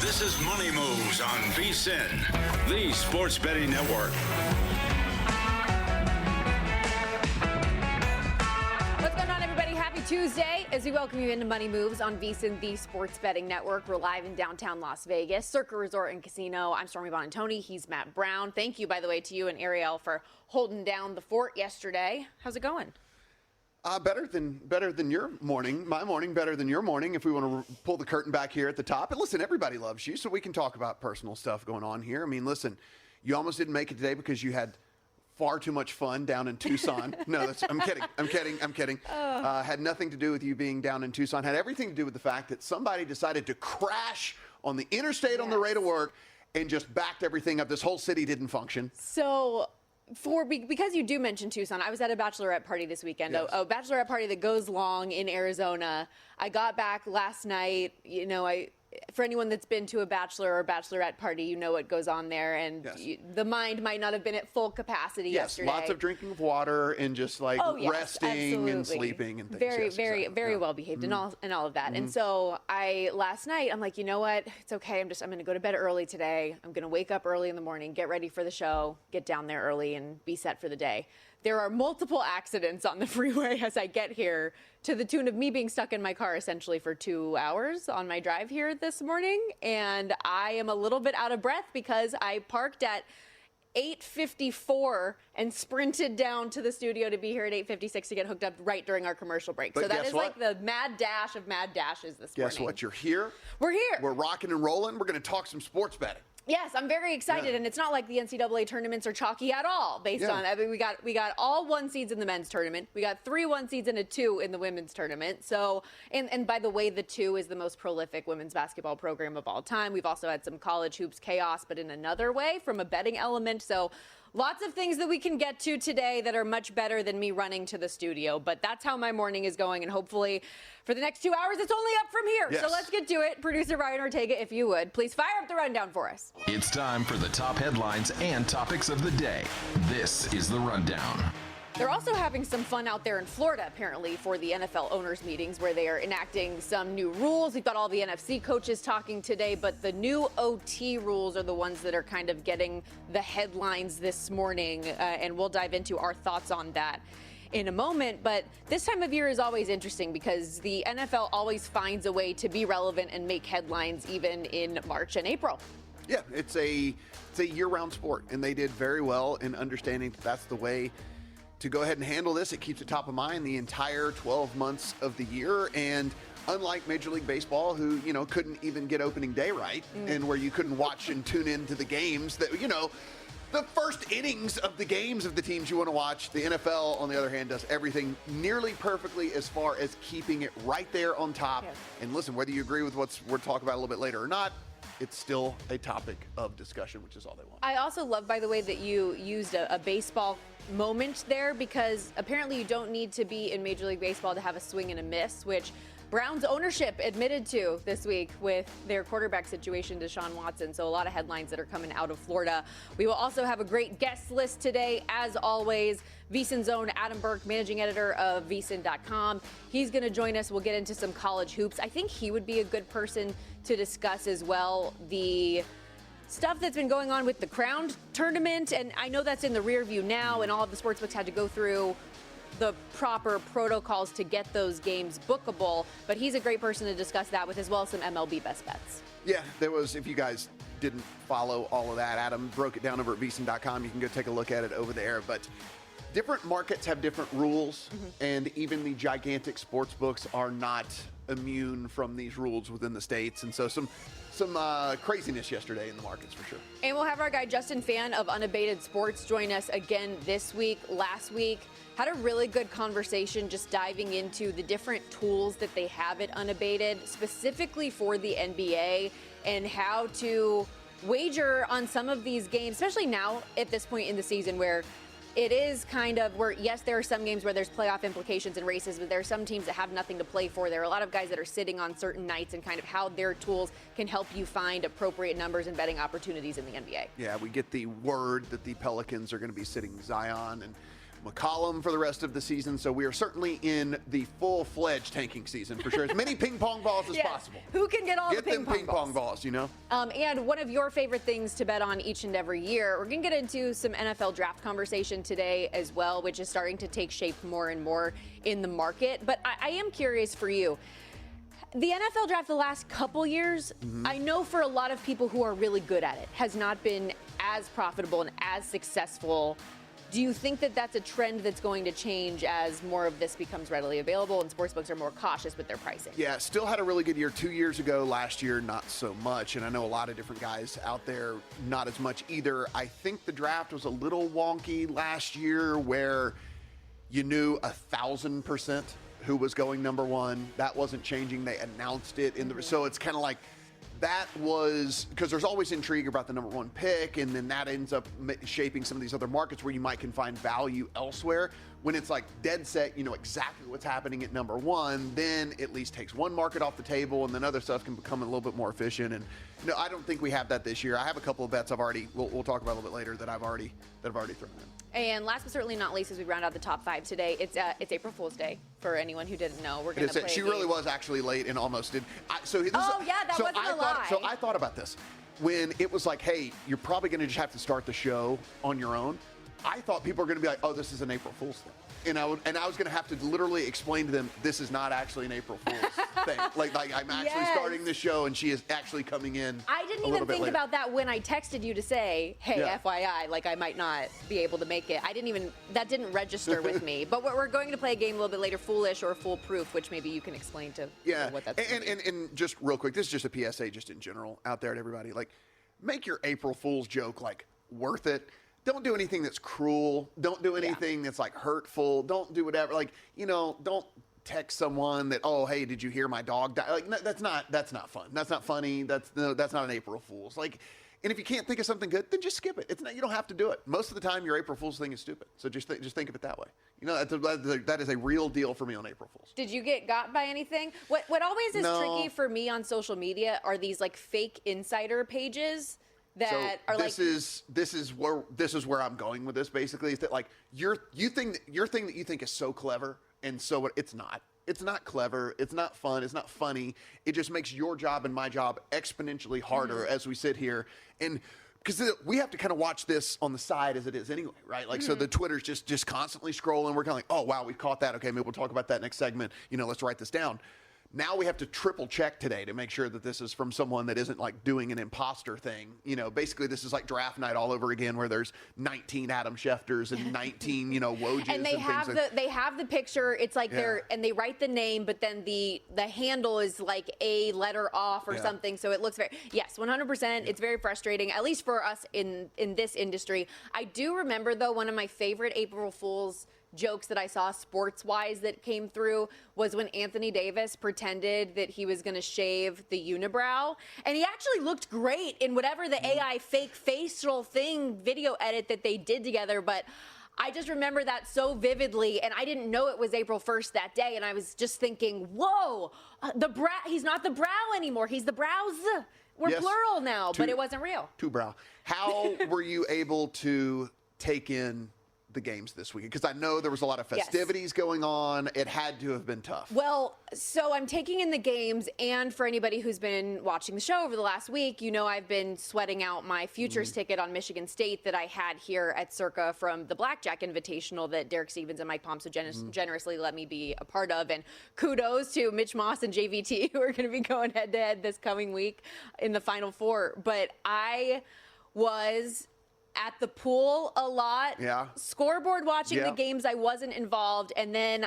This is Money Moves on VSiN, the sports betting network. What's going on, everybody? Happy Tuesday as we welcome you into Money Moves on VSiN, the sports betting network. We're live in downtown Las Vegas, Circa Resort and Casino. I'm Stormy Buoanantony. He's Matt Brown. Thank you, by the way, to you and Ariel for holding down the fort yesterday. How's it going? Better than your morning. My morning better than your morning, if we want to pull the curtain back here at the top. And listen, everybody loves you, so we can talk about personal stuff going on here. I mean, listen, you almost didn't make it today because you had far too much fun down in Tucson. No, I'm kidding. Had nothing to do with you being down in Tucson. Had everything to do with the fact that somebody decided to crash on the interstate on the way to work and just backed everything up. This whole city didn't function. So, because you do mention Tucson, I was at a bachelorette party this weekend, Yes. a bachelorette party that goes long in Arizona. I got back last night. You know, for anyone that's been to a bachelor or bachelorette party, you know what goes on there, and Yes. the mind might not have been at full capacity yesterday. Yes, lots of drinking of water and just like resting absolutely. and sleeping and things. Very, Yes, very, exactly. very well behaved and all of that. And so last night, I'm like, you know what? It's okay. I'm going to go to bed early today. I'm going to wake up early in the morning, get ready for the show, get down there early, and be set for the day. There are multiple accidents on the freeway as I get here, to the tune of me being stuck in my car essentially for 2 hours on my drive here this morning. And I am a little bit out of breath because I parked at 8:54 and sprinted down to the studio to be here at 8:56 to get hooked up right during our commercial break. But so that is what? like the mad dash of mad dashes this morning. Guess what? You're here. We're here. We're rocking and rolling. We're going to talk some sports betting. Yes, I'm very excited, Yeah. and it's not like the NCAA tournaments are chalky at all. Based on, I mean, we got all 1 seeds in the men's tournament. We got 3 1 seeds and a 2 in the women's tournament. So, and by the way, the 2 is the most prolific women's basketball program of all time. We've also had some college hoops chaos, but in another way, from a betting element. So, lots of things that we can get to today that are much better than me running to the studio. But that's how my morning is going, and hopefully, for the next 2 hours, it's only up from here. Yes. So let's get to it. Producer Ryan Ortega, if you would, please fire up the rundown for us. It's time for the top headlines and topics of the day. This is the Rundown. They're also having some fun out there in Florida, apparently, for the NFL owners' meetings where they are enacting some new rules. We've got all the NFC coaches talking today, but the new OT rules are the ones that are kind of getting the headlines this morning, and we'll dive into our thoughts on that in a moment. But this time of year is always interesting because the NFL always finds a way to be relevant and make headlines even in March and April. Yeah, it's a year-round sport, and they did very well in understanding that that's the way to go ahead and handle this. It keeps it top of mind the entire 12 months of the year. And unlike Major League Baseball, who, couldn't even get opening day right, and where you couldn't watch and tune into the games that, the first innings of the games of the teams you want to watch, the NFL, on the other hand, does everything nearly perfectly as far as keeping it right there on top. Yes. And listen, whether you agree with what we're talking about a little bit later or not, it's still a topic of discussion, which is all they want. I also love, by the way, that you used a baseball moment there, because apparently you don't need to be in Major League Baseball to have a swing and a miss, which Browns ownership admitted to this week with their quarterback situation, Deshaun Watson. So a lot of headlines that are coming out of Florida. We will also have a great guest list today, as always. VSiN's own Adam Burke, managing editor of VSiN.com. He's going to join us. We'll get into some college hoops. I think he would be a good person to discuss as well the stuff that's been going on with the Crown tournament. And I know that's in the rear view now, and all of the sportsbooks had to go through the proper protocols to get those games bookable, but he's a great person to discuss that with, as well as some MLB best bets. Yeah, there was, if you guys didn't follow all of that, Adam broke it down over at VSiN.com. You can go take a look at it over there. But different markets have different rules, and even the gigantic sports books are not immune from these rules within the states. And so some craziness yesterday in the markets for sure. And we'll have our guy Justin Phan of Unabated Sports join us again this week. Last week, had a really good conversation just diving into the different tools that they have at Unabated, specifically for the NBA, and how to wager on some of these games, especially now at this point in the season where it is kind of where, yes, there are some games where there's playoff implications and races, but there are some teams that have nothing to play for. There are a lot of guys that are sitting on certain nights, and kind of how their tools can help you find appropriate numbers and betting opportunities in the NBA. Yeah, we get the word that the Pelicans are going to be sitting Zion, and McCollum for the rest of the season. So we are certainly in the full-fledged tanking season for sure. As many ping pong balls as possible. Who can get all the ping pong balls, you know? And one of your favorite things to bet on each and every year, we're going to get into some NFL draft conversation today as well, which is starting to take shape more and more in the market. But I am curious for you. The NFL draft the last couple years, I know for a lot of people who are really good at it, has not been as profitable and as successful. Do you think that that's a trend that's going to change as more of this becomes readily available and sportsbooks are more cautious with their pricing? Yeah, still had a really good year 2 years ago. Last year, not so much. And I know a lot of different guys out there, not as much either. I think the draft was a little wonky last year where you knew 1,000% who was going number one. That wasn't changing. They announced it in the so it's kind of like that was because there's always intrigue about the number one pick, and then that ends up shaping some of these other markets where you might can find value elsewhere. When it's like dead set, you know exactly what's happening at number one, then at least takes one market off the table, and then other stuff can become a little bit more efficient. And no, I don't think we have that this year. I have a couple of bets we'll talk about a little bit later that I've already thrown in. And last but certainly not least, as we round out the top five today, it's April Fool's Day. For anyone who didn't know, we're going to play. She really was actually late and almost did. That wasn't a lie. So I thought about this when it was like, hey, you're probably going to just have to start the show on your own. I thought people were going to be like, oh, this is an April Fool's thing. And I was going to have to literally explain to them, this is not actually an April Fool's thing. Like I'm actually starting the show, and she is actually coming in. I didn't even think about that when I texted you to say, hey, FYI, like I might not be able to make it. That didn't register with me. But we're going to play a game a little bit later, Foolish or Foolproof, which maybe you can explain to what that's and just real quick, this is just a PSA just in general out there to everybody. Like, make your April Fool's joke, like, worth it. Don't do anything that's cruel. Don't do anything that's like hurtful. Don't do whatever. Like, don't text someone that, oh, hey, did you hear my dog die? Like, no, that's not fun. That's not funny. That's not an April Fool's. Like, and if you can't think of something good, then just skip it. It's not, you don't have to do it. Most of the time, your April Fool's thing is stupid. So just think of it that way. That is a real deal for me on April Fool's. Did you get got by anything? What always is tricky for me on social media are these like fake insider pages. This is where I'm going with this. Basically, is that like your thing that you think is so clever, and so it's not. It's not clever. It's not fun. It's not funny. It just makes your job and my job exponentially harder as we sit here, and because we have to kind of watch this on the side as it is anyway, right? Like so, the Twitter's just constantly scrolling. We're kind of like, oh wow, we caught that. Okay, maybe we'll talk about that next segment. Let's write this down. Now we have to triple check today to make sure that this is from someone that isn't like doing an imposter thing. Basically this is like draft night all over again, where there's 19 Adam Schefters and 19, Wojs. And they have the picture. It's like and they write the name, but then the handle is like a letter off or something. So it looks 100%. It's very frustrating, at least for us in this industry. I do remember though, one of my favorite April Fool's jokes that I saw sports-wise that came through was when Anthony Davis pretended that he was going to shave the unibrow. And he actually looked great in whatever the AI fake facial thing video edit that they did together. But I just remember that so vividly, and I didn't know it was April 1st that day. And I was just thinking, whoa, he's not the brow anymore. He's the brows. We're plural now, but it wasn't real. Two brow. How were you able to take in the games this weekend? Because I know there was a lot of festivities going on. It had to have been tough. Well, so I'm taking in the games, and for anybody who's been watching the show over the last week, I've been sweating out my futures ticket on Michigan State that I had here at Circa from the Blackjack Invitational that Derek Stevens and Mike Palm so generously let me be a part of. And kudos to Mitch Moss and JVT, who are going to be going head-to-head this coming week in the Final Four. But I was at the pool a lot, scoreboard watching the games. I wasn't involved, and then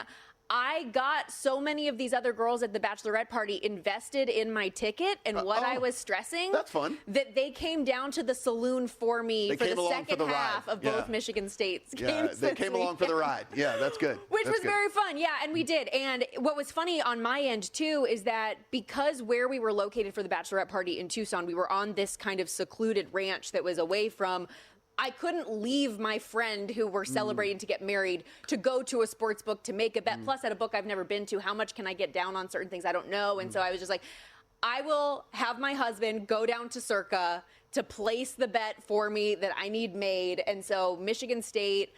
I got so many of these other girls at the bachelorette party invested in my ticket and I was stressing. That's fun. That they came down to the saloon for me for the second half of both Michigan State's games. They came along for the ride. Yeah, that's good. Which was very fun. Yeah, and we did. And what was funny on my end, too, is that because where we were located for the bachelorette party in Tucson, we were on this kind of secluded ranch that was away from I couldn't leave my friend who were celebrating to get married to go to a sports book to make a bet. Plus, at a book I've never been to, how much can I get down on certain things? I don't know. And so I was just like, I will have my husband go down to Circa to place the bet for me that I need made. And so Michigan State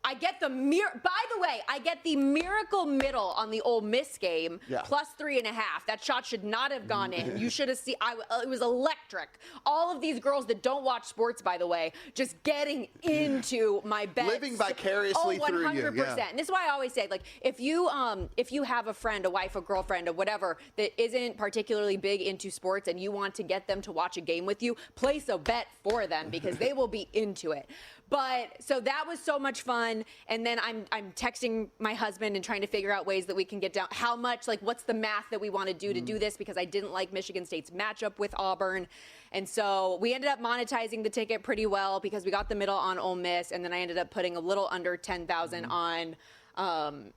I get the by the way, I get the miracle middle on the Ole Miss game, plus 3.5. That shot should not have gone in. You should have seen, it was electric. All of these girls that don't watch sports, by the way, just getting into my bets. Living vicariously through you. 100%. Yeah. And this is why I always say, like, if you have a friend, a wife, a girlfriend, or whatever that isn't particularly big into sports and you want to get them to watch a game with you, place a bet for them because they will be into it. But so that was so much fun. And then I'm texting my husband and trying to figure out ways that we can get down how much, like, what's the math that we want to do this, because I didn't like Michigan State's matchup with Auburn. And so we ended up monetizing the ticket pretty well because we got the middle on Ole Miss, and then I ended up putting a little under 10,000 on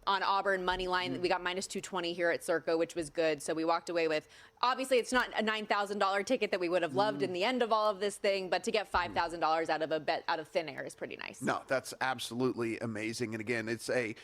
Auburn money line. We got minus 220 here at Circa, which was good. So we walked away with, obviously it's not a $9,000 ticket that we would have loved in the end of all of this thing, but to get $5,000 out of a bet out of thin air is pretty nice. No, that's absolutely amazing. And again, it's a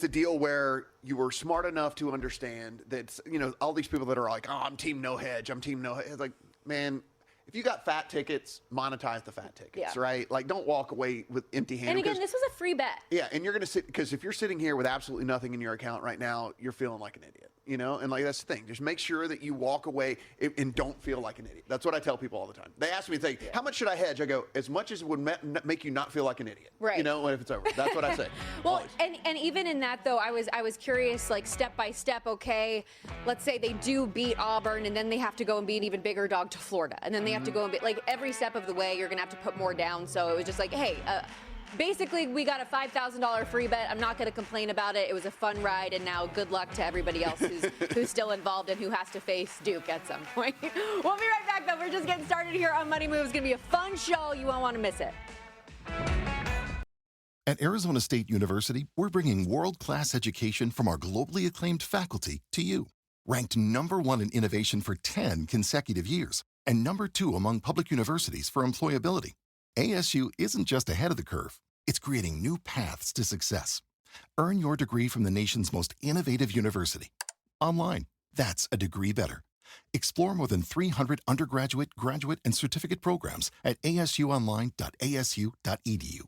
deal where you were smart enough to understand that, all these people that are like, oh, I'm team no hedge. It's like, man, if you got fat tickets, monetize the fat tickets, right? Like, don't walk away with empty hands. And again, this was a free bet. Yeah, and you're going to sit, because if you're sitting here with absolutely nothing in your account right now, you're feeling like an idiot, And, like, that's the thing. Just make sure that you walk away and don't feel like an idiot. That's what I tell people all the time. They ask me, how much should I hedge? I go, as much as it would make you not feel like an idiot. Right. If it's over. That's what I say. Well, and even in that, though, I was curious, like, step by step, okay, let's say they do beat Auburn, and then they have to go and be an even bigger dog to Florida. And then they have to go and be, like, every step of the way, you're going to have to put more down. So it was just like, hey, basically, we got a $5,000 free bet. I'm not going to complain about it. It was a fun ride, and now good luck to everybody else who's still involved and who has to face Duke at some point. We'll be right back, though. We're just getting started here on Money Moves. It's going to be a fun show. You won't want to miss it. At Arizona State University, we're bringing world-class education from our globally acclaimed faculty to you. Ranked #1 in innovation for 10 consecutive years and #2 among public universities for employability. ASU isn't just ahead of the curve, it's creating new paths to success. Earn your degree from the nation's most innovative university. Online, that's a degree better. Explore more than 300 undergraduate, graduate, and certificate programs at asuonline.asu.edu.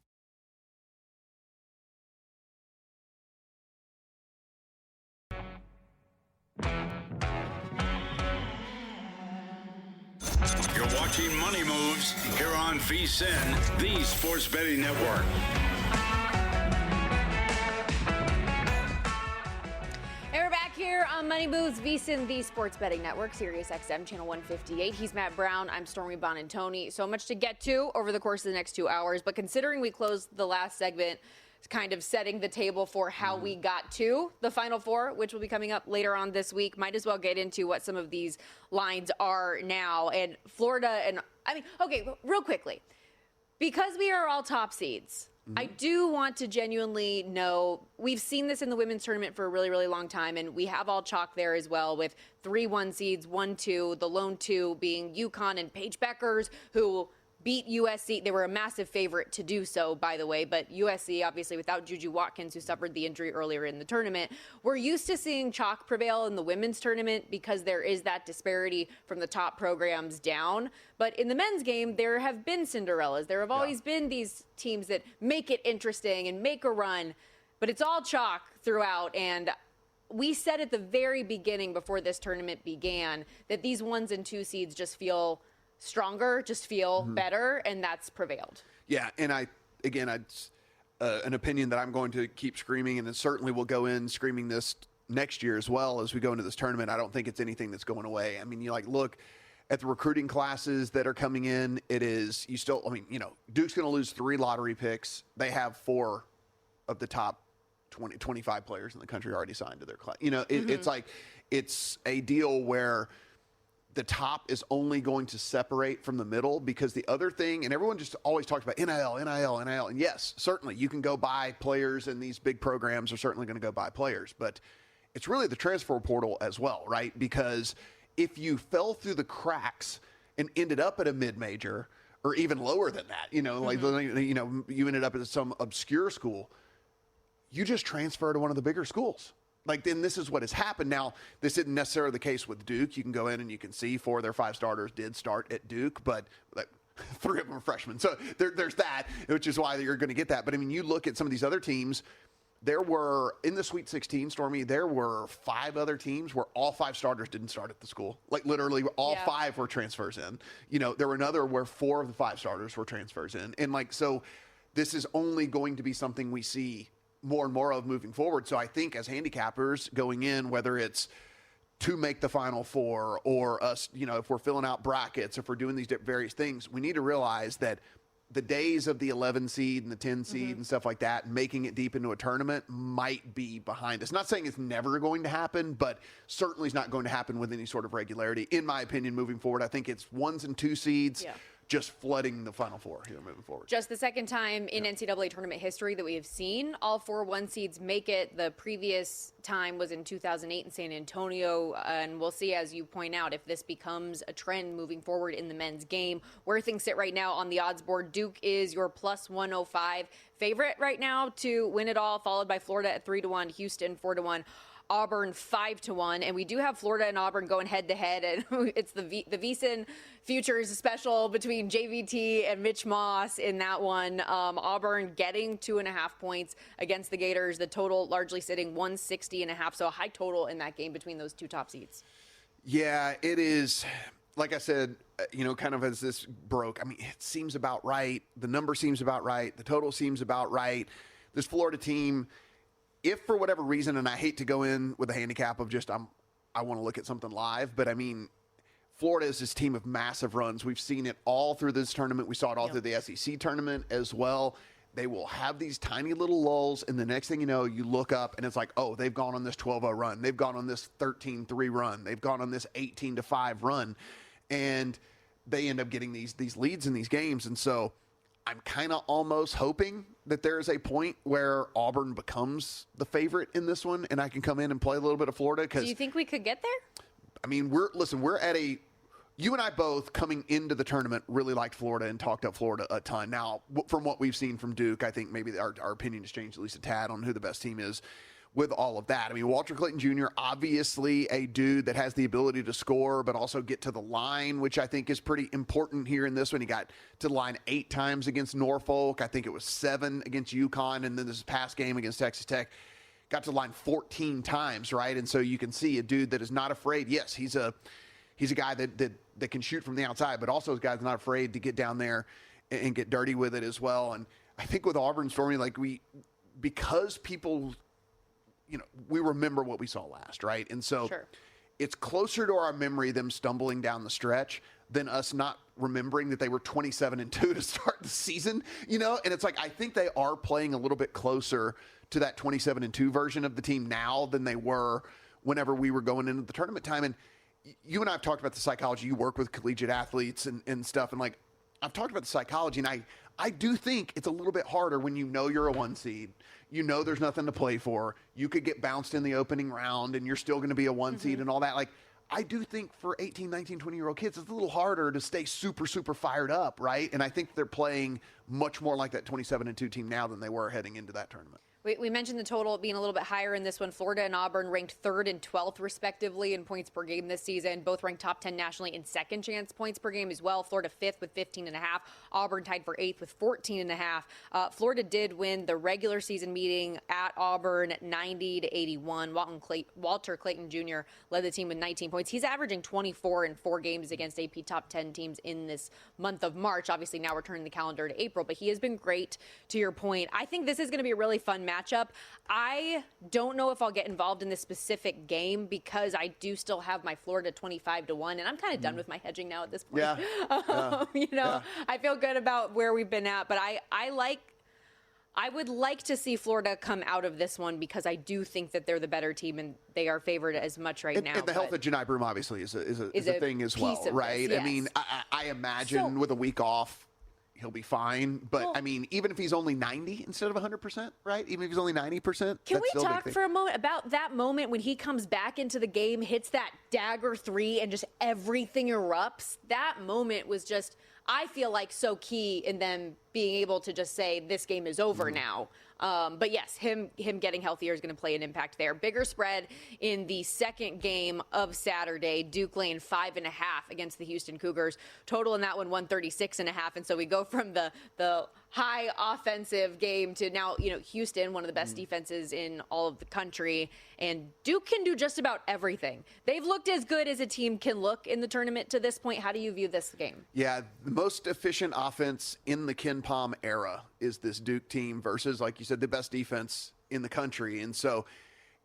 You're watching Money Moves here on VSiN, the Sports Betting Network. And we're back here on Money Moves, VSiN, the Sports Betting Network, Sirius XM, channel 158. He's Matt Brown. I'm Stormy Buoanantony. So much to get to over the course of the next 2 hours. But considering we closed the last segment kind of setting the table for how we got to the Final Four, which will be coming up later on this week, might as well get into what some of these lines are now. And Florida, and okay, real quickly, because we are all top seeds, I do want to genuinely know, we've seen this in the women's tournament for a really, really long time, and we have all chalk there as well with 3 1 seeds, 1-2, the lone 2 being UConn and Paige Beckers, who beat USC. They were a massive favorite to do so, by the way, but USC, obviously, without Juju Watkins, who suffered the injury earlier in the tournament. We're used to seeing chalk prevail in the women's tournament because there is that disparity from the top programs down. But in the men's game, there have been Cinderellas. There have always been these teams that make it interesting and make a run, but it's all chalk throughout. And we said at the very beginning, before this tournament began, that these 1s and 2 seeds just feel stronger, just feel better, and that's prevailed. Yeah, and an opinion that I'm going to keep screaming, and it certainly will go in screaming this next year as well as we go into this tournament. I don't think it's anything that's going away. I mean, you look at the recruiting classes that are coming in. Duke's going to lose 3 lottery picks. They have 4 of the top 25 players in the country already signed to their class. It's like, it's a deal where the top is only going to separate from the middle, because the other thing, and everyone just always talks about NIL. And yes, certainly you can go buy players, and these big programs are certainly going to go buy players, but it's really the transfer portal as well, right? Because if you fell through the cracks and ended up at a mid-major or even lower than that, you ended up at some obscure school, you just transfer to one of the bigger schools. Then this is what has happened. Now, this isn't necessarily the case with Duke. You can go in and you can see 4 of their 5 starters did start at Duke, but 3 of them are freshmen. So there's that, which is why you're going to get that. But, I mean, you look at some of these other teams, there were, in the Sweet 16, Stormy, there were 5 other teams where all 5 starters didn't start at the school. Like, literally, all 5 were transfers in. You know, there were another where 4 of the 5 starters were transfers in. And, like, so this is only going to be something we see more and more of moving forward. So I think as handicappers going in, whether it's to make the Final Four or us, you know, if we're filling out brackets, if we're doing these various things, we need to realize that the days of the 11 seed and the 10 seed and stuff like that, making it deep into a tournament might be behind us. Not saying it's never going to happen, but certainly it's not going to happen with any sort of regularity, in my opinion, moving forward. I think it's 1s and 2 seeds just flooding the Final Four here moving forward. Just the second time in NCAA tournament history that we have seen all 4 1 seeds make it. The previous time was in 2008 in San Antonio, and we'll see, as you point out, if this becomes a trend moving forward in the men's game. Where things sit right now on the odds board, Duke is your plus 105 favorite right now to win it all, followed by Florida at 3-1, Houston 4-1. Auburn 5-1, and we do have Florida and Auburn going head to head, and it's the VSiN Futures special between JVT and Mitch Moss in that one. Auburn getting 2.5 points against the Gators, the total largely sitting 160.5, so a high total in that game between those 2 top seeds. Yeah, it is. Like I said, you know, kind of as this broke, I mean, it seems about right. The number seems about right. The total seems about right. This Florida team, if for whatever reason, and I hate to go in with a handicap of just I want to look at something live, but I mean, Florida is this team of massive runs. We've seen it all through this tournament. We saw it all through the SEC tournament as well. They will have these tiny little lulls, and the next thing you know, you look up, and it's like, oh, they've gone on this 12-0 run. They've gone on this 13-3 run. They've gone on this 18-5 run, and they end up getting these leads in these games. And so I'm kind of almost hoping that there is a point where Auburn becomes the favorite in this one, and I can come in and play a little bit of Florida. Do you think we could get there? I mean, we're at a – you and I both coming into the tournament really liked Florida and talked up Florida a ton. Now, from what we've seen from Duke, I think maybe our opinion has changed at least a tad on who the best team is with all of that. I mean, Walter Clayton Jr., obviously a dude that has the ability to score, but also get to the line, which I think is pretty important here in this one. He got to the line 8 times against Norfolk. I think it was 7 against UConn, and then this past game against Texas Tech, got to the line 14 times, right? And so you can see a dude that is not afraid. Yes, he's a guy that can shoot from the outside, but also a guy that's not afraid to get down there and get dirty with it as well. And I think with Auburn, Stormy, like because people, you know, we remember what we saw last, right? And so it's closer to our memory them stumbling down the stretch than us not remembering that they were 27-2 to start the season, you know? And it's like, I think they are playing a little bit closer to that 27-2 version of the team now than they were whenever we were going into the tournament time. And you and I have talked about the psychology. You work with collegiate athletes and stuff. And like, I've talked about the psychology, and I do think it's a little bit harder when you know you're a 1 seed. You know there's nothing to play for. You could get bounced in the opening round, and you're still going to be a 1 seed and all that. Like, I do think for 18, 19, 20-year-old kids, it's a little harder to stay super, super fired up, right? And I think they're playing much more like that 27-2 team now than they were heading into that tournament. We mentioned the total being a little bit higher in this one. Florida and Auburn ranked 3rd and 12th, respectively, in points per game this season. Both ranked top 10 nationally in second chance points per game as well. Florida 5th with 15.5. Auburn tied for 8th with 14.5. Florida did win the regular season meeting at Auburn 90-81. Walter Clayton Jr. led the team with 19 points. He's averaging 24 in 4 games against AP top 10 teams in this month of March. Obviously, now we're turning the calendar to April, but he has been great, to your point. I think this is going to be a really fun matchup. I don't know if I'll get involved in this specific game because I do still have my Florida 25-1, and I'm kind of done with my hedging now at this point. I feel good about where we've been at, but I would like to see Florida come out of this one because I do think that they're the better team and they are favored as much now. And the health of Janai Broome obviously is a thing as well, right? This, yes. I mean, I imagine with a week off, he'll be fine. But, I mean, even if he's only 90 instead of 100%, right? Even if he's only 90%. Can we talk for a moment about that moment when he comes back into the game, hits that dagger 3, and just everything erupts? That moment was just, I feel like so key in them being able to just say this game is over now. But yes, him getting healthier is going to play an impact there. Bigger spread in the second game of Saturday. Duke laying 5.5 against the Houston Cougars. Total in that one 136.5. And so we go from the high offensive game to now, Houston, one of the best defenses in all of the country. And Duke can do just about everything. They've looked as good as a team can look in the tournament to this point. How do you view this game? Yeah, the most efficient offense in the Ken Pom era is this Duke team versus, like you said, the best defense in the country. And so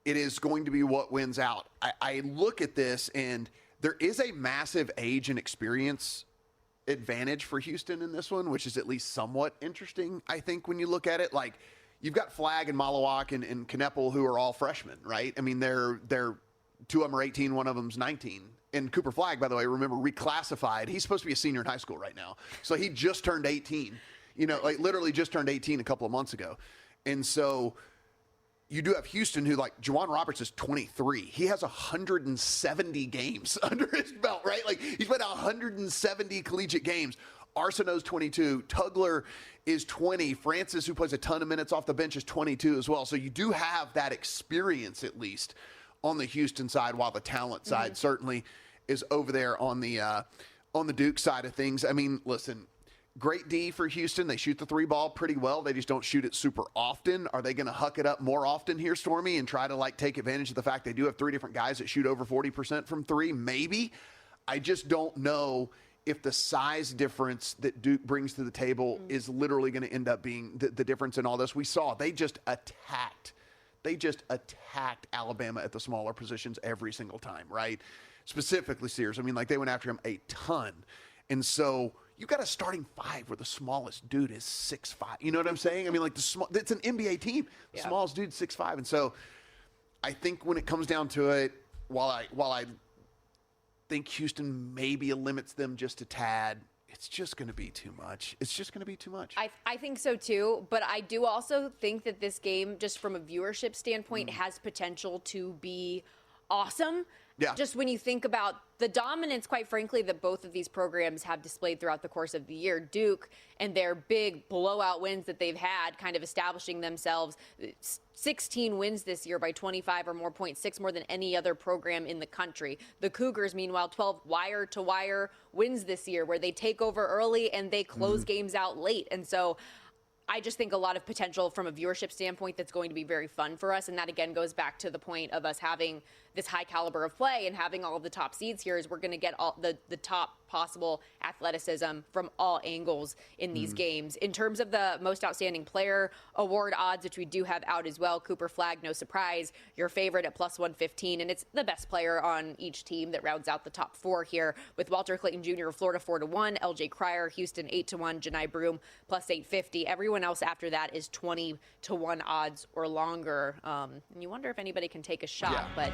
it is going to be what wins out. I look at this, and there is a massive age and experience advantage for Houston in this one, which is at least somewhat interesting, I think, when you look at it. Like, you've got Flagg and Malawak and Kneppel, who are all freshmen, right? I mean, they're two of them are 18, one of them's 19. And Cooper Flagg, by the way, remember, reclassified. He's supposed to be a senior in high school right now. So he just turned 18, literally just turned 18 a couple of months ago. And so you do have Houston, who, like, Juwan Roberts is 23. He has 170 games under his belt, right? Like, he's played 170 collegiate games. Arsenault's 22. Tugler is 20. Francis, who plays a ton of minutes off the bench, is 22 as well. So you do have that experience, at least, on the Houston side, while the talent side certainly is over there on the Duke side of things. I mean, listen, great D for Houston. They shoot the three ball pretty well. They just don't shoot it super often. Are they going to huck it up more often here, Stormy, and try to, take advantage of the fact they do have three different guys that shoot over 40% from three? Maybe. I just don't know if the size difference that Duke brings to the table is literally going to end up being the difference in all this. We saw they just attacked Alabama at the smaller positions every single time, right? Specifically Sears. I mean, they went after him a ton. And so you got a starting five where the smallest dude is 6'5". You know what I'm saying? I mean, it's an NBA team. The smallest dude 6'5". And so I think when it comes down to it, while I think Houston maybe limits them just a tad, it's just going to be too much. I think so too, but I do also think that this game, just from a viewership standpoint, has potential to be awesome. Yeah. Just when you think about the dominance, quite frankly, that both of these programs have displayed throughout the course of the year. Duke and their big blowout wins that they've had, kind of establishing themselves. 16 wins this year by 25 or more points, 6 more than any other program in the country. The Cougars, meanwhile, 12 wire-to-wire wins this year, where they take over early and they close games out late. And so I just think a lot of potential from a viewership standpoint that's going to be very fun for us. And that, again, goes back to the point of us having this high caliber of play and having all of the top seeds here, is we're going to get all the top possible athleticism from all angles in these games. In terms of the most outstanding player award odds, which we do have out as well, Cooper Flagg, no surprise, your favorite at plus 115. And it's the best player on each team that rounds out the top four here, with Walter Clayton Jr. of Florida 4-1, LJ Cryer, Houston 8-1, Janai Broom plus 850. Everyone else after that is 20-1 odds or longer. And you wonder if anybody can take a shot, but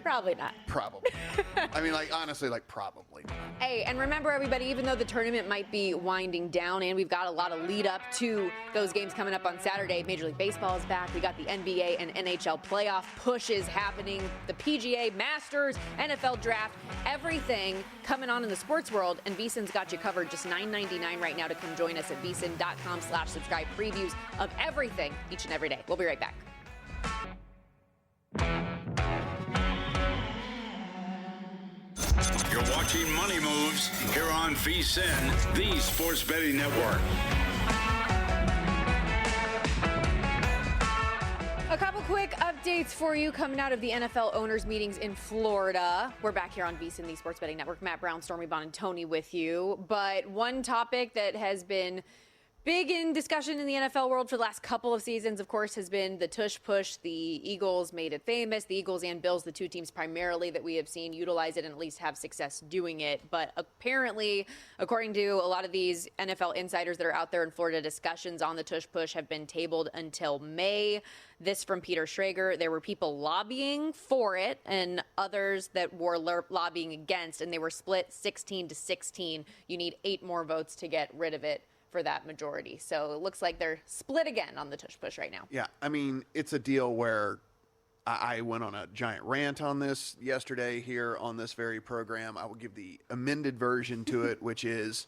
probably not. Probably. I mean, honestly, probably not. Hey, and remember, everybody, even though the tournament might be winding down and we've got a lot of lead up to those games coming up on Saturday, Major League Baseball is back. We got the NBA and NHL playoff pushes happening, the PGA, Masters, NFL draft, everything coming on in the sports world, and VSiN's got you covered. Just $9.99 right now to come join us at VSiN.com/subscribe. Previews of everything each and every day. We'll be right back. You're watching Money Moves here on VSiN, the sports betting network. A couple quick updates for you coming out of the NFL owners' meetings in Florida. We're back here on VSiN, the sports betting network. Matt Brown, Stormy Buoanantony with you. But one topic that has been big in discussion in the NFL world for the last couple of seasons, of course, has been the tush push. The Eagles made it famous. The Eagles and Bills, the two teams primarily that we have seen utilize it and at least have success doing it. But apparently, according to a lot of these NFL insiders that are out there in Florida, discussions on the tush push have been tabled until May. This from Peter Schrager. There were people lobbying for it and others that were lobbying against, and they were split 16-16. You need 8 more votes to get rid of it for that majority. So it looks like they're split again on the tush push right now. Yeah, I mean, it's a deal where I went on a giant rant on this yesterday here on this very program. I will give the amended version to it, which is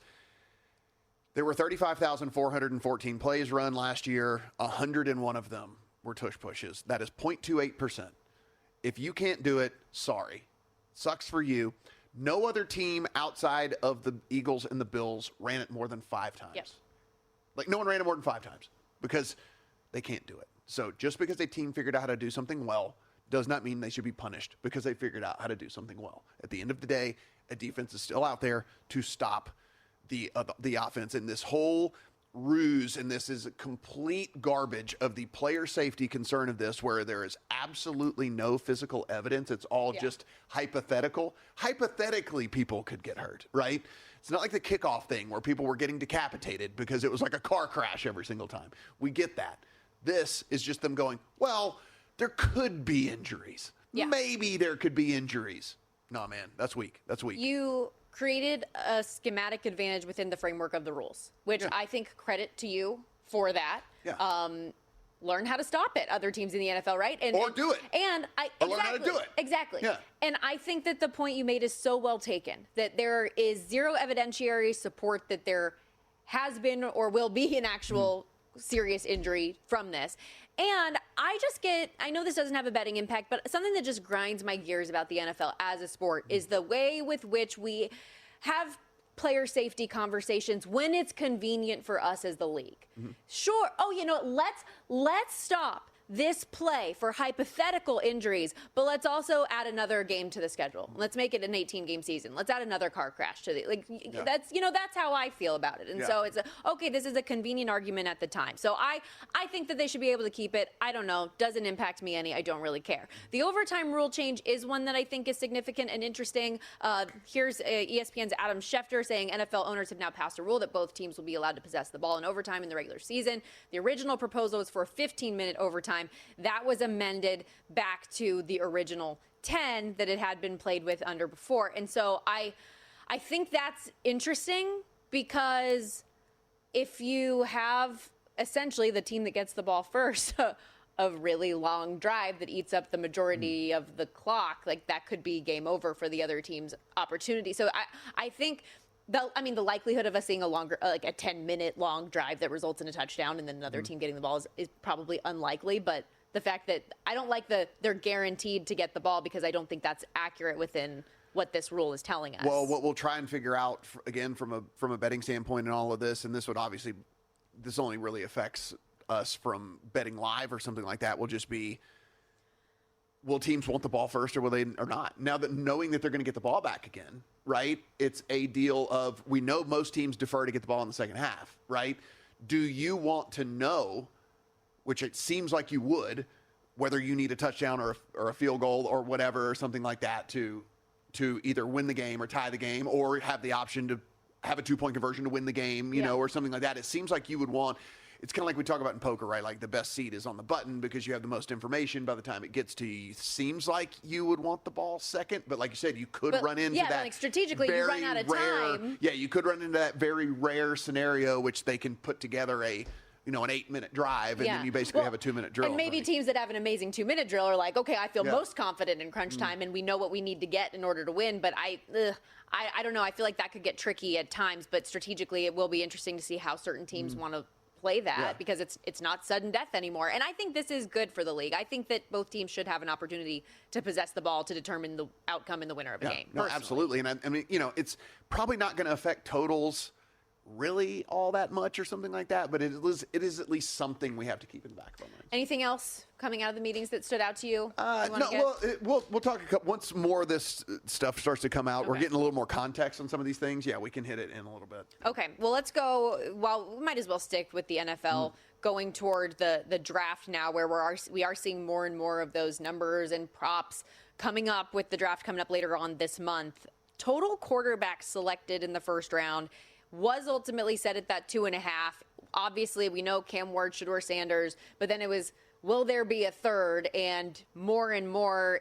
there were 35,414 plays run last year. 101 of them were tush pushes. That is 0.28%. If you can't do it, sorry. Sucks for you. No other team outside of the Eagles and the Bills ran it more than 5 times. Yep. Like, no one ran it more than 5 times because they can't do it. So just because a team figured out how to do something well does not mean they should be punished because they figured out how to do something well. At the end of the day, a defense is still out there to stop the offense. And this whole ruse, and this is complete garbage of the player safety concern of this, where there is absolutely no physical evidence. It's all just hypothetical. Hypothetically, people could get hurt, right? It's not like the kickoff thing where people were getting decapitated because it was like a car crash every single time. We get that. This is just them going, well, there could be injuries. Yeah. Maybe there could be injuries. No, man, that's weak. That's weak. You created a schematic advantage within the framework of the rules, which I think credit to you for that. Yeah. Learn how to stop it, other teams in the NFL, right? Or do it. Or learn how to do it. Exactly. Yeah. And I think that the point you made is so well taken, that there is zero evidentiary support that there has been or will be an actual serious injury from this. And I know this doesn't have a betting impact, but something that just grinds my gears about the NFL as a sport is the way with which we have player safety conversations when it's convenient for us as the league. Sure. Oh, let's stop this play for hypothetical injuries, but let's also add another game to the schedule. Let's make it an 18-game season. Let's add another car crash to that's how I feel about it. And so it's okay, this is a convenient argument at the time. So I think that they should be able to keep it. I don't know, doesn't impact me any. I don't really care. The overtime rule change is one that I think is significant and interesting. Here's ESPN's Adam Schefter saying NFL owners have now passed a rule that both teams will be allowed to possess the ball in overtime in the regular season. The original proposal was for a 15-minute overtime. That was amended back to the original 10 that it had been played with under before. And so I think that's interesting because if you have essentially the team that gets the ball first, a really long drive that eats up the majority of the clock, like that could be game over for the other team's opportunity. So I think the likelihood of us seeing a longer, like a 10-minute long drive that results in a touchdown and then another team getting the ball is probably unlikely. But the fact that I don't like they're guaranteed to get the ball because I don't think that's accurate within what this rule is telling us. Well, what we'll try and figure out, again, from a betting standpoint and all of this, and this only really affects us from betting live or something like that, will just be, will teams want the ball first or will they or not? Now that knowing that they're going to get the ball back again, right? It's a deal of, we know most teams defer to get the ball in the second half, right? Do you want to know, which it seems like you would, whether you need a touchdown or a field goal or whatever or something like that to either win the game or tie the game or have the option to have a 2-point conversion to win the game, you know, or something like that. It seems like you would want. It's kind of like we talk about in poker, right? Like the best seat is on the button because you have the most information by the time it gets to you. Seems like you would want the ball second, but like you said, you could run into that. Yeah, like strategically, you run out of time. Yeah, you could run into that very rare scenario, which they can put together an 8-minute drive, and then you basically have a 2-minute drill. And maybe teams that have an amazing 2-minute drill are like, okay, I feel most confident in crunch time, and we know what we need to get in order to win. But I don't know. I feel like that could get tricky at times. But strategically, it will be interesting to see how certain teams want to play that because it's not sudden death anymore. And I think this is good for the league. I think that both teams should have an opportunity to possess the ball to determine the outcome and the winner of a game. No, absolutely. And I mean, it's probably not going to affect totals really all that much or something like that, but it is at least something we have to keep in the back of our minds. Anything else coming out of the meetings that stood out to you? We'll talk once more of this stuff starts to come out. Okay. We're getting a little more context on some of these things. Yeah, we can hit it in a little bit. Okay, well, let's go. Well, we might as well stick with the NFL going toward the draft now, where we are seeing more and more of those numbers and props coming up with the draft coming up later on this month. Total quarterbacks selected in the first round was ultimately set at that 2.5. Obviously, we know Cam Ward, Shedeur Sanders, but then it was, will there be a third? And more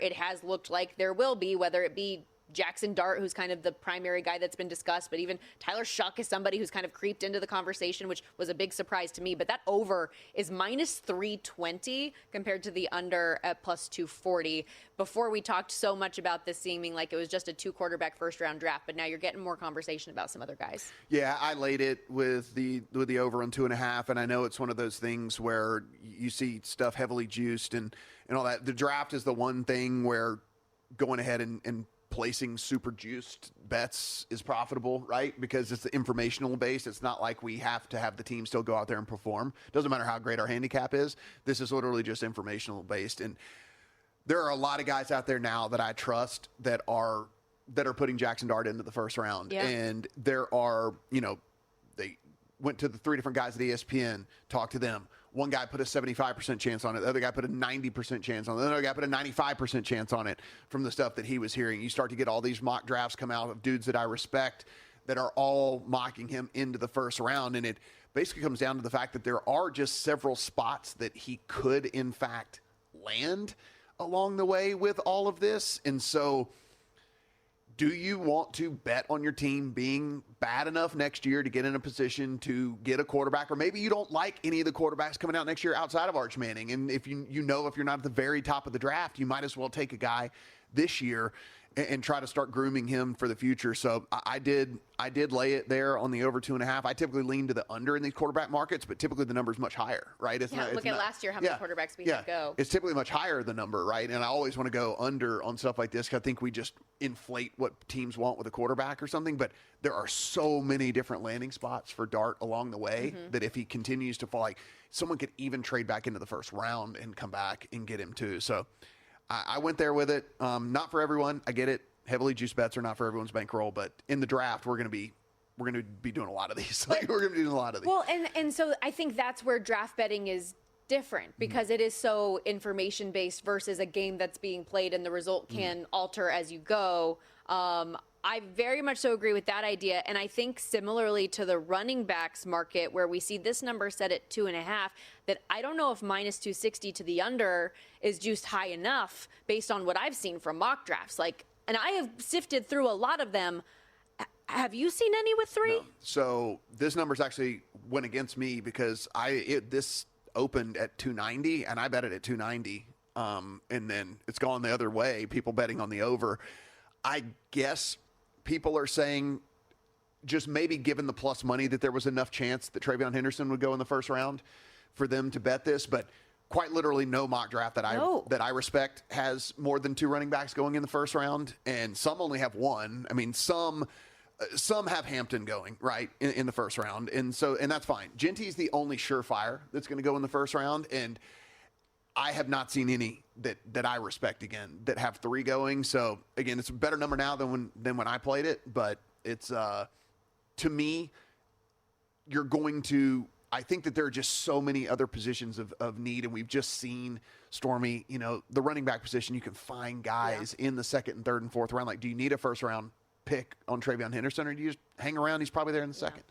it has looked like there will be, whether it be Jackson Dart, who's kind of the primary guy that's been discussed, but even Tyler Shuck is somebody who's kind of creeped into the conversation, which was a big surprise to me. But that over is minus 320 compared to the under at plus 240. Before we talked so much about this seeming like it was just a 2-quarterback first-round draft, but now you're getting more conversation about some other guys. Yeah, I laid it with the over on 2.5, and I know it's one of those things where you see stuff heavily juiced and all that. The draft is the one thing where going ahead and placing super juiced bets is profitable, right? Because it's informational based. It's not like we have to have the team still go out there and perform. Doesn't matter how great our handicap is. This is literally just informational based. And there are a lot of guys out there now that I trust that are putting Jackson Dart into the first round. Yeah. And there are, they went to the 3 different guys at ESPN, talked to them. One guy put a 75% chance on it. The other guy put a 90% chance on it. The other guy put a 95% chance on it from the stuff that he was hearing. You start to get all these mock drafts come out of dudes that I respect that are all mocking him into the first round. And it basically comes down to the fact that there are just several spots that he could, in fact, land along the way with all of this. And so do you want to bet on your team being bad enough next year to get in a position to get a quarterback? Or maybe you don't like any of the quarterbacks coming out next year outside of Arch Manning. And if if you're not at the very top of the draft, you might as well take a guy this year and try to start grooming him for the future. So I did lay it there on the over 2.5. I typically lean to the under in these quarterback markets, but typically the number is much higher, right? Look at last year, how many quarterbacks we had go. It's typically much higher, the number, right? And I always want to go under on stuff like this because I think we just inflate what teams want with a quarterback or something. But there are so many different landing spots for Dart along the way that if he continues to fall, like someone could even trade back into the first round and come back and get him too. So I went there with it. Not for everyone. I get it. Heavily juiced bets are not for everyone's bankroll, but in the draft, we're going to be doing a lot of these. We're going to be doing a lot of these. Well, and so I think that's where draft betting is different because it is so information based versus a game that's being played and the result can alter as you go. I very much so agree with that idea. And I think similarly to the running backs market where we see this number set at 2.5, that I don't know if minus 260 to the under is juiced high enough based on what I've seen from mock drafts. And I have sifted through a lot of them. Have you seen any with 3? No. So this number's actually went against me because this opened at 290 and I bet it at 290. And then it's gone the other way. People betting on the over. I guess people are saying just maybe given the plus money that there was enough chance that TreVeyon Henderson would go in the first round for them to bet this, but quite literally no mock draft that I respect has more than 2 running backs going in the first round, and some only have 1. I mean, some have Hampton going right in the first round, and that's fine. Genty's the only surefire that's going to go in the first round, and I have not seen any that I respect again that have 3 going. So again, it's a better number now than when I played it, but it's to me, you're going to. I think that there are just so many other positions of need, and we've just seen Stormy, the running back position, you can find guys in the 2nd and 3rd and 4th round. Like, do you need a first-round pick on TreVeyon Henderson, or do you just hang around? He's probably there in the 2nd.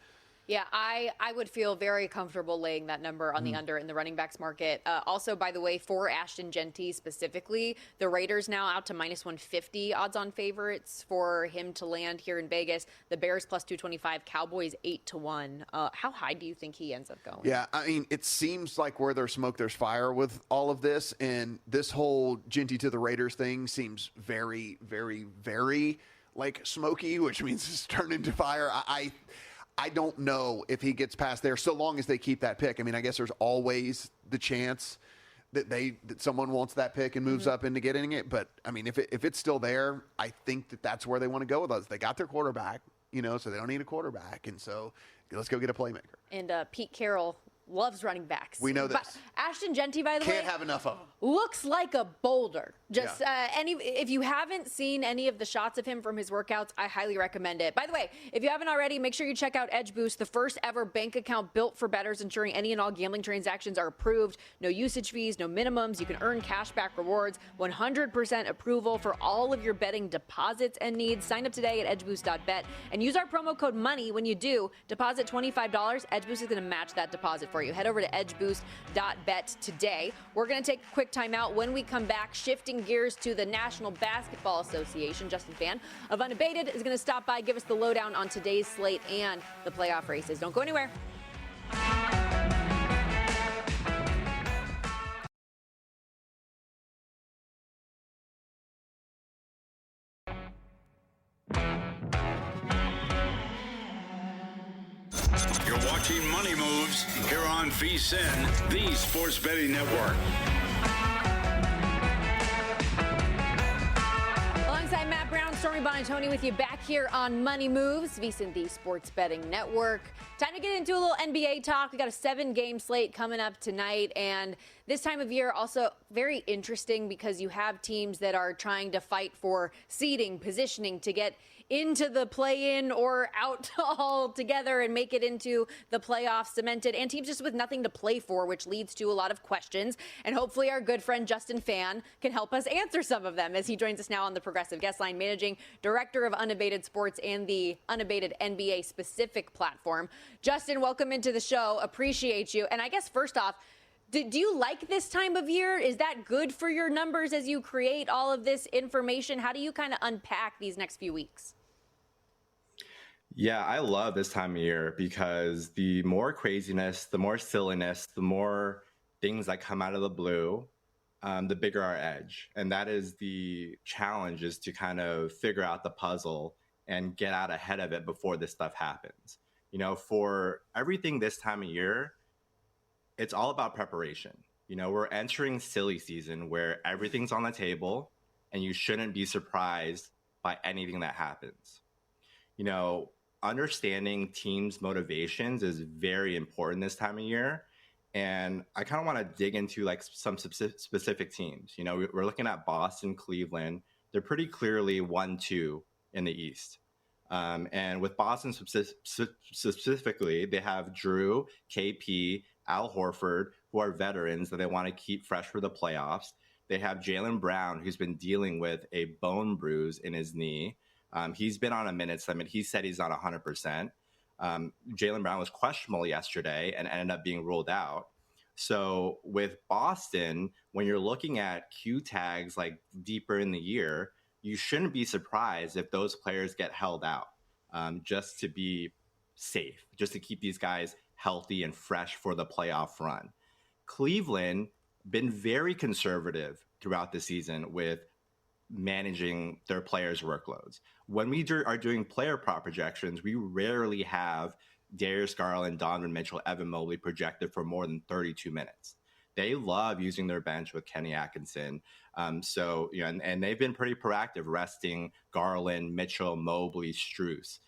Yeah, I would feel very comfortable laying that number on the under in the running backs market. Also, by the way, for Ashton Genty specifically, the Raiders now out to minus 150 odds-on favorites for him to land here in Vegas. The Bears plus 225, Cowboys 8-1. How high do you think he ends up going? Yeah, I mean, it seems like where there's smoke, there's fire with all of this, and this whole Genty to the Raiders thing seems very, very, very like smoky, which means it's turned into fire. I don't know if he gets past there so long as they keep that pick. I mean, I guess there's always the chance that someone wants that pick and moves up into getting it. But, I mean, if it's still there, I think that's where they want to go with us. They got their quarterback, so they don't need a quarterback. And so let's go get a playmaker. And Pete Carroll loves running backs. We know this. But Ashton Genty, by the way, can't have enough of them. Looks like a boulder. Just if you haven't seen any of the shots of him from his workouts, I highly recommend it. By the way, if you haven't already, make sure you check out Edge Boost, the first ever bank account built for bettors, ensuring any and all gambling transactions are approved. No usage fees, no minimums. You can earn cashback rewards. 100% approval for all of your betting deposits and needs. Sign up today at edgeboost.bet and use our promo code MONEY when you do. Deposit $25. Edge Boost is going to match that deposit for you. Head over to edgeboost.bet today. We're going to take a quick timeout. When we come back, shifting gears to the National Basketball Association. Justin Phan of Unabated is going to stop by, give us the lowdown on today's slate and the playoff races. Don't go anywhere. You're watching Money Moves here on VSiN, the Sports Betting Network. Alongside Matt Brown, Stormy and Buoanantony with you back here on Money Moves, VSiN, the Sports Betting Network. Time to get into a little NBA talk. We got a 7-game slate coming up tonight, and this time of year also very interesting because you have teams that are trying to fight for seeding, positioning to get into the play-in or out altogether and make it into the playoffs cemented, and teams just with nothing to play for, which leads to a lot of questions. And hopefully our good friend Justin Phan can help us answer some of them as he joins us now on the Progressive Guest Line, managing director of Unabated Sports and the Unabated NBA specific platform. Justin, welcome into the show. Appreciate you. And I guess first off, do you like this time of year? Is that good for your numbers as you create all of this information? How do you kind of unpack these next few weeks? Yeah, I love this time of year because the more craziness, the more silliness, the more things that come out of the blue, the bigger our edge. And that is the challenge, is to kind of figure out the puzzle and get out ahead of it before this stuff happens. You know, for everything this time of year, it's all about preparation. You know, we're entering silly season where everything's on the table and you shouldn't be surprised by anything that happens. You know, understanding teams' motivations is very important this time of year. And I kind of want to dig into like some specific teams. You know, we're looking at Boston, Cleveland. They're pretty clearly 1-2 in the East. And with Boston specifically, they have Drew, KP, Al Horford, who are veterans that they want to keep fresh for the playoffs. They have Jaylen Brown, who's been dealing with a bone bruise in his knee. He's been on a minutes limit. He said he's not 100%. Jaylen Brown was questionable yesterday and ended up being ruled out. So with Boston, when you're looking at Q tags like deeper in the year, you shouldn't be surprised if those players get held out, just to be safe, just to keep these guys healthy and fresh for the playoff run. Cleveland been very conservative throughout the season with managing their players' workloads. When we are doing player prop projections, we rarely have Darius Garland, Donovan Mitchell, Evan Mobley projected for more than 32 minutes. They love using their bench with Kenny Atkinson. So, you know, and they've been pretty proactive resting Garland, Mitchell, Mobley, Strus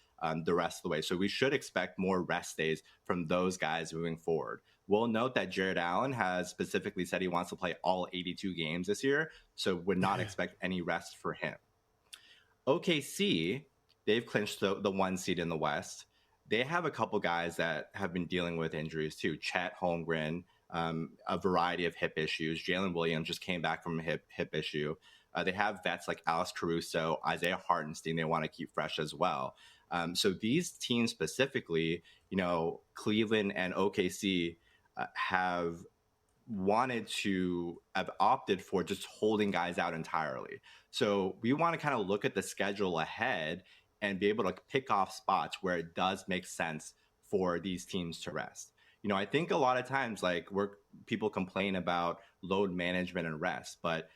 the rest of the way. So we should expect more rest days from those guys moving forward. We'll note that Jared Allen has specifically said he wants to play all 82 games this year, so would not expect any rest for him. OKC, they've clinched the 1 seed in the West. They have a couple guys that have been dealing with injuries too. Chet Holmgren, a variety of hip issues. Jalen Williams just came back from a hip issue. They have vets like Alex Caruso, Isaiah Hartenstein they want to keep fresh as well. So these teams specifically, you know, Cleveland and OKC have opted for just holding guys out entirely. So we want to kind of look at the schedule ahead and be able to pick off spots where it does make sense for these teams to rest. You know, I think a lot of times, like, people complain about load management and rest, but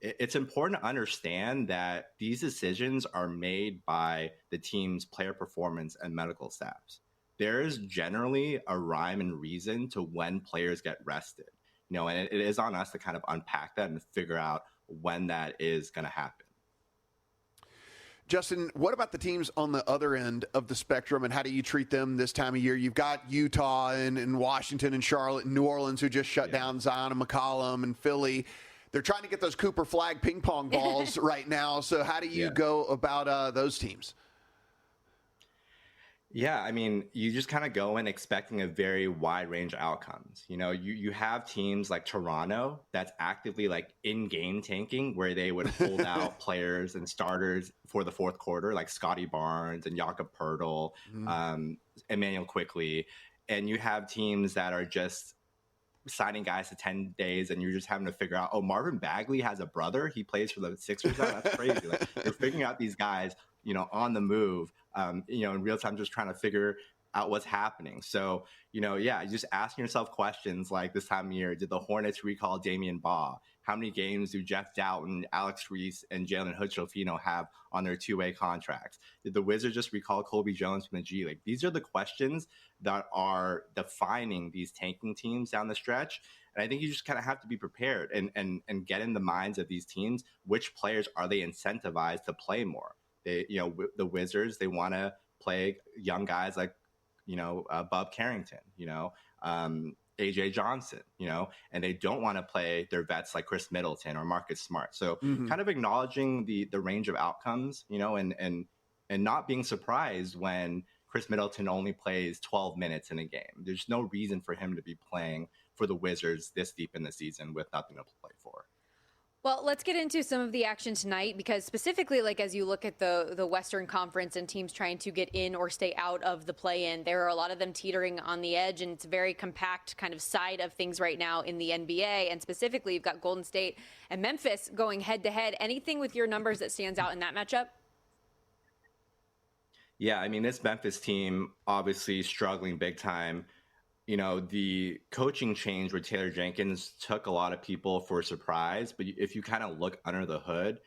it's important to understand that these decisions are made by the team's player performance and medical staffs. There is generally a rhyme and reason to when players get rested, you know, and it is on us to kind of unpack that and figure out when that is going to happen. Justin, what about the teams on the other end of the spectrum, and how do you treat them this time of year? You've got Utah and Washington and Charlotte and New Orleans, who just shut down Zion and McCollum, and Philly. They're trying to get those Cooper Flag ping pong balls right now. So how do you go about those teams? Yeah, I mean, you just kind of go in expecting a very wide range of outcomes. You know, you have teams like Toronto that's actively like in-game tanking, where they would hold out players and starters for the fourth quarter, like Scotty Barnes and Jakob Poeltl, Emmanuel Quickley. and you have teams that are just signing guys to 10 days, and you're just having to figure out, oh, Marvin Bagley has a brother. He plays for the Sixers now. That's crazy. Like, you're figuring out these guys, on the move, in real time, just trying to figure out what's happening. So, just asking yourself questions like this time of year, did the Hornets recall Damian Baugh? How many games do Jeff Doughton, Alex Reese, and Jalen Hood-Schifino have on their two-way contracts? Did the Wizards just recall Kobe Jones from the G League? These are the questions that are defining these tanking teams down the stretch. And I think you just kind of have to be prepared and get in the minds of these teams. Which players are they incentivized to play more? The Wizards, they want to play young guys like, Bub Carrington, AJ Johnson, and they don't want to play their vets like Chris Middleton or Marcus Smart. So kind of acknowledging the range of outcomes, and not being surprised when Chris Middleton only plays 12 minutes in a game. There's no reason for him to be playing for the Wizards this deep in the season with nothing to play for. Well, let's get into some of the action tonight, because specifically, like, as you look at the Western Conference and teams trying to get in or stay out of the play-in, there are a lot of them teetering on the edge, and it's a very compact kind of side of things right now in the NBA. And specifically, you've got Golden State and Memphis going head-to-head. Anything with your numbers that stands out in that matchup? Yeah, I mean, this Memphis team obviously struggling big time. The coaching change with Taylor Jenkins took a lot of people for a surprise. But if you kind of look under the hood,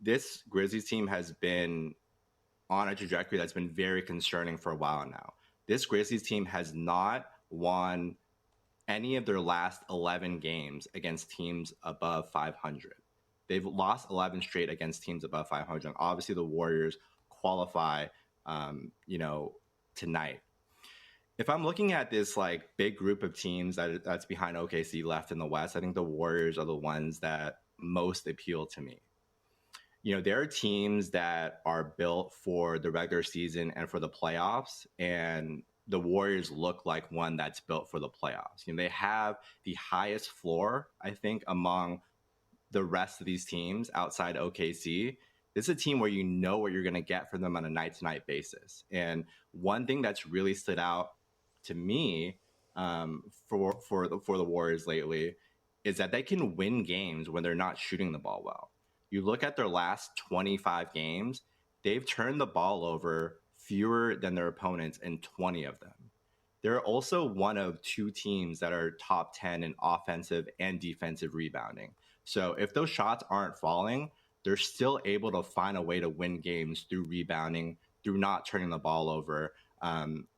this Grizzlies team has been on a trajectory that's been very concerning for a while now. This Grizzlies team has not won any of their last 11 games against teams above 500. They've lost 11 straight against teams above 500. And obviously, the Warriors qualify, tonight. If I'm looking at this like big group of teams that's behind OKC left in the West, I think the Warriors are the ones that most appeal to me. There are teams that are built for the regular season and for the playoffs, and the Warriors look like one that's built for the playoffs. They have the highest floor, I think, among the rest of these teams outside OKC. This is a team where you know what you're going to get from them on a night-to-night basis. And one thing that's really stood out to me for the Warriors lately is that they can win games when they're not shooting the ball well. You look at their last 25 games, they've turned the ball over fewer than their opponents in 20 of them. They're also one of two teams that are top 10 in offensive and defensive rebounding. So if those shots aren't falling, they're still able to find a way to win games through rebounding, through not turning the ball over.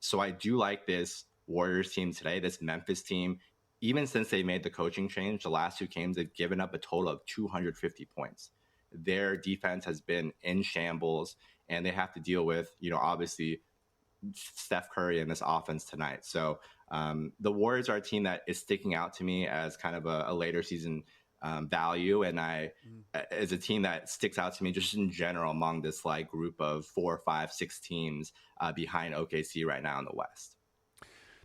So I do like this Warriors team today, this Memphis team. Even since they made the coaching change, the last two games, they've given up a total of 250 points. Their defense has been in shambles, and they have to deal with, obviously, Steph Curry in this offense tonight. So the Warriors are a team that is sticking out to me as kind of a later season value, and as a team that sticks out to me just in general among this like group of 4, 5, 6 teams behind OKC right now in the West.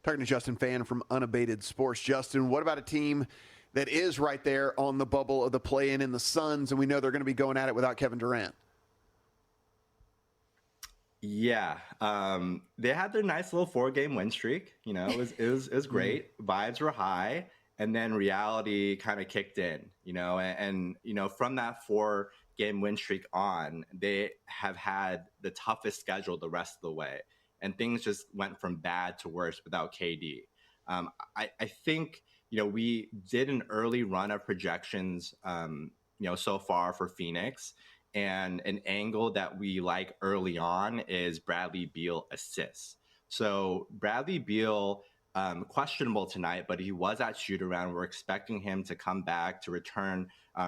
Talking to Justin Phan from Unabated Sports. Justin, what about a team that is right there on the bubble of the play-in in the Suns, and we know they're going to be going at it without Kevin Durant? Yeah, they had their nice little 4-game win streak. It was great. Vibes were high. And then reality kind of kicked in, and from that 4-game win streak on, they have had the toughest schedule the rest of the way. And things just went from bad to worse without KD. I think, we did an early run of projections, so far for Phoenix. And an angle that we like early on is Bradley Beal assists. So Bradley Beal, questionable tonight, but he was at shoot-around. We're expecting him to come back, to return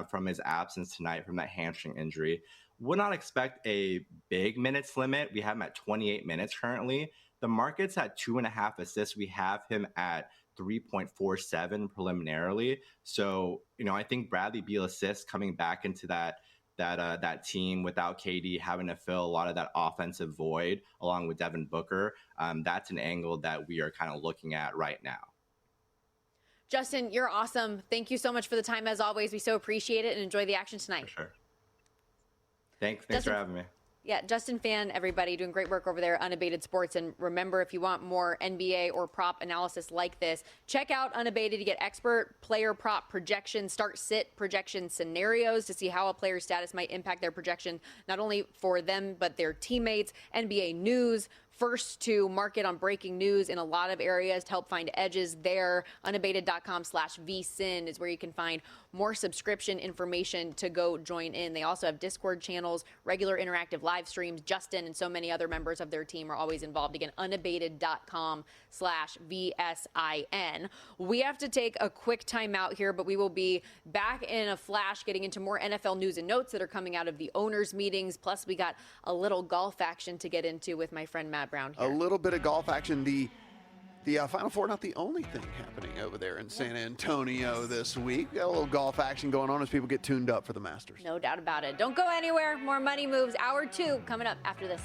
from his absence tonight from that hamstring injury. Would not expect a big minutes limit. We have him at 28 minutes currently. The market's at 2.5 assists. We have him at 3.47 preliminarily. So, I think Bradley Beal assists coming back into that team without KD having to fill a lot of that offensive void along with Devin Booker. That's an angle that we are kind of looking at right now. Justin, you're awesome. Thank you so much for the time as always. We so appreciate it and enjoy the action tonight. For sure. Thanks for having me. Yeah, Justin Phan, everybody, doing great work over there at Unabated Sports. And remember, if you want more NBA or prop analysis like this, check out Unabated to get expert player prop projections, start-sit projection scenarios to see how a player's status might impact their projection, not only for them, but their teammates, NBA news, first to market on breaking news in a lot of areas to help find edges there. Unabated.com/vsin is where you can find more subscription information to go join in. They also have Discord channels, regular interactive live streams. Justin and so many other members of their team are always involved. Again, unabated.com/VSIN. We have to take a quick time out here, but we will be back in a flash getting into more NFL news and notes that are coming out of the owners' meetings. Plus, we got a little golf action to get into with my friend Matt Brown here. A little bit of golf action. The Final Four, not the only thing happening over there in San Antonio this week. We got a little golf action going on as people get tuned up for the Masters. No doubt about it. Don't go anywhere. More Money Moves, Hour 2 coming up after this.